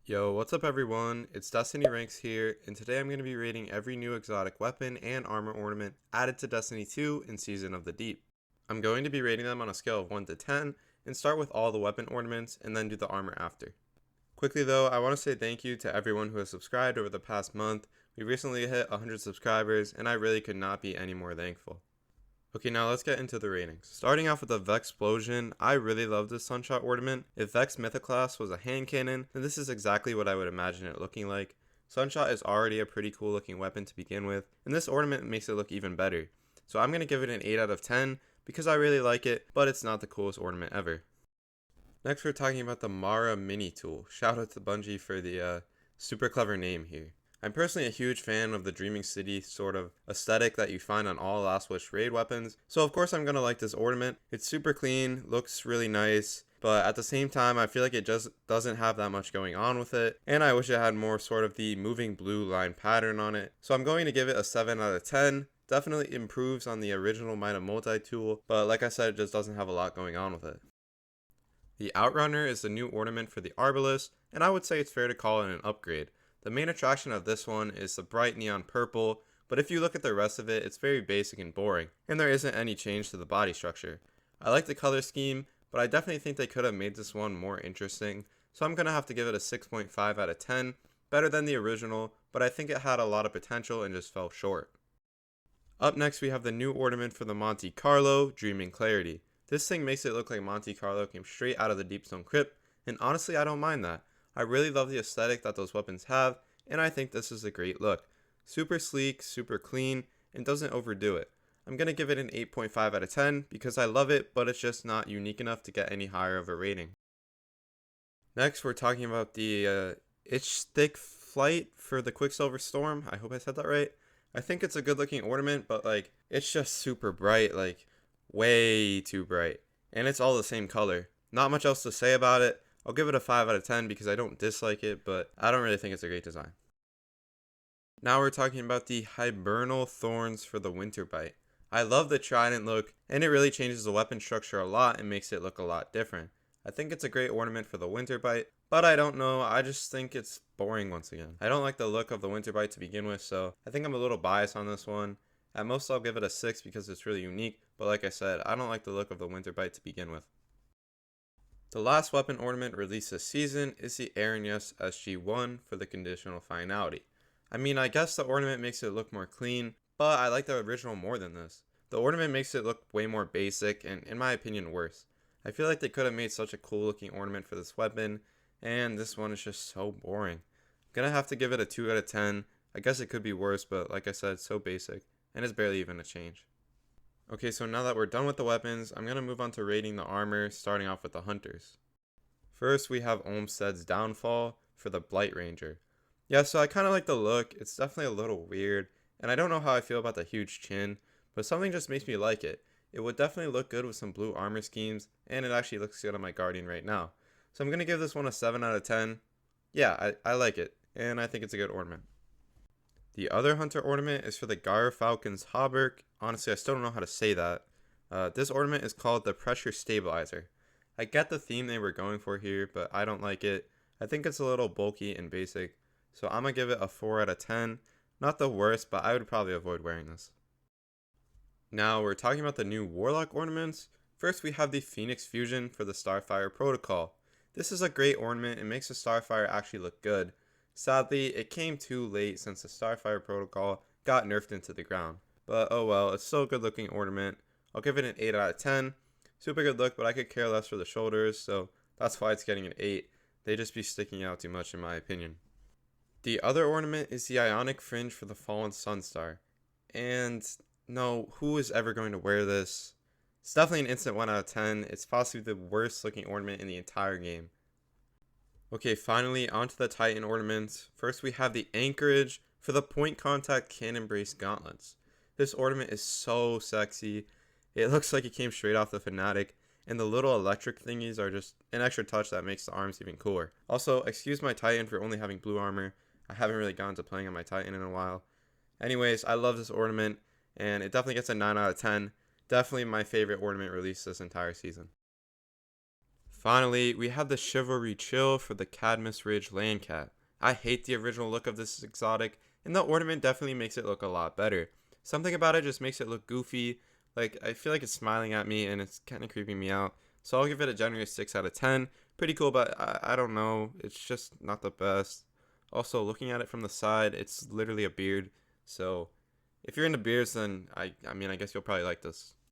Yo, what's up everyone? It's Destiny Ranks here, and today I'm going to be rating every new exotic weapon and armor ornament added to Destiny 2 in Season of the Deep. I'm going to be rating them on a scale of 1 to 10, and start with all the weapon ornaments, and then do the armor after. Quickly though, I want to say thank you to everyone who has subscribed over the past month. We recently hit 100 subscribers, and I really could not be any more thankful. Okay, now let's get into the ratings. Starting off with the Vex Explosion, I really love this Sunshot ornament. If Vex Mythoclast was a hand cannon, then this is exactly what I would imagine it looking like. Sunshot is already a pretty cool looking weapon to begin with, and this ornament makes it look even better. So I'm going to give it an 8 out of 10 because I really like it, but it's not the coolest ornament ever. Next we're talking about the Mara Mini Tool. Shout out to Bungie for the super clever name here. I'm personally a huge fan of the Dreaming City sort of aesthetic that you find on all Last Wish raid weapons, so of course I'm going to like this ornament. It's super clean, looks really nice, but at the same time I feel like it just doesn't have that much going on with it, and I wish it had more sort of the moving blue line pattern on it. So I'm going to give it a 7 out of 10. Definitely improves on the original Might multi-tool, but like I said, it just doesn't have a lot going on with it. The Outrunner is the new ornament for the Arbalest, and I would say it's fair to call it an upgrade. The main attraction of this one is the bright neon purple, but if you look at the rest of it, it's very basic and boring, and there isn't any change to the body structure. I like the color scheme, but I definitely think they could have made this one more interesting, so I'm going to have to give it a 6.5 out of 10, better than the original, but I think it had a lot of potential and just fell short. Up next we have the new ornament for the Monte Carlo, Dreaming Clarity. This thing makes it look like Monte Carlo came straight out of the Deepstone Crypt, and honestly I don't mind that. I really love the aesthetic that those weapons have, and I think this is a great look. Super sleek, super clean, and doesn't overdo it. I'm going to give it an 8.5 out of 10 because I love it, but it's just not unique enough to get any higher of a rating. Next, we're talking about the Itch Stick Flight for the Quicksilver Storm. I hope I said that right. I think it's a good looking ornament, but like, it's just super bright, like way too bright. And it's all the same color. Not much else to say about it. I'll give it a 5 out of 10 because I don't dislike it, but I don't really think it's a great design. Now we're talking about the Hibernal Thorns for the Winter Bite. I love the trident look, and it really changes the weapon structure a lot and makes it look a lot different. I think it's a great ornament for the Winter Bite, but I don't know, I just think it's boring once again. I don't like the look of the Winter Bite to begin with, so I think I'm a little biased on this one. At most I'll give it a 6 because it's really unique, but like I said, I don't like the look of the Winter Bite to begin with. The last weapon ornament released this season is the Aranyas SG-1 for the conditional finality. I mean, I guess the ornament makes it look more clean, but I like the original more than this. The ornament makes it look way more basic and, in my opinion, worse. I feel like they could have made such a cool looking ornament for this weapon, and this one is just so boring. I'm gonna have to give it a 2 out of 10. I guess it could be worse, but like I said, it's so basic, and it's barely even a change. Okay, so now that we're done with the weapons, I'm going to move on to rating the armor, starting off with the hunters. First, we have Olmsted's Downfall for the Blight Ranger. Yeah, so I kind of like the look. It's definitely a little weird, and I don't know how I feel about the huge chin, but something just makes me like it. It would definitely look good with some blue armor schemes, and it actually looks good on my Guardian right now. So I'm going to give this one a 7 out of 10. Yeah, I like it, and I think it's a good ornament. The other hunter ornament is for the Gar Falcon's Hauberk. Honestly, I still don't know how to say that. This ornament is called the Pressure Stabilizer. I get the theme they were going for here, but I don't like it. I think it's a little bulky and basic, so I'm going to give it a 4 out of 10. Not the worst, but I would probably avoid wearing this. Now, we're talking about the new Warlock ornaments. First, we have the Phoenix Fusion for the Starfire Protocol. This is a great ornament and makes the Starfire actually look good. Sadly, it came too late since the Starfire Protocol got nerfed into the ground. But oh well, it's still a good looking ornament. I'll give it an 8 out of 10. Super good look, but I could care less for the shoulders, so that's why it's getting an 8. They just be sticking out too much in my opinion. The other ornament is the Ionic Fringe for the Fallen Sunstar. And no, who is ever going to wear this? It's definitely an instant 1 out of 10. It's possibly the worst looking ornament in the entire game. Okay, finally, onto the Titan ornaments. First, we have the Anchorage for the Point Contact Cannon Brace Gauntlets. This ornament is so sexy. It looks like it came straight off the Fnatic, and the little electric thingies are just an extra touch that makes the arms even cooler. Also, excuse my Titan for only having blue armor. I haven't really gotten to playing on my Titan in a while. Anyways, I love this ornament, and it definitely gets a 9 out of 10. Definitely my favorite ornament released this entire season. Finally, we have the Chivalry Chill for the Cadmus Ridge Land Cat. I hate the original look of this exotic, and the ornament definitely makes it look a lot better. Something about it just makes it look goofy, like I feel like it's smiling at me and it's kind of creeping me out. So I'll give it a generous 6 out of 10. Pretty cool, but I don't know, it's just not the best. Also, looking at it from the side, it's literally a beard, so if you're into beards, then I mean, I guess you'll probably like this.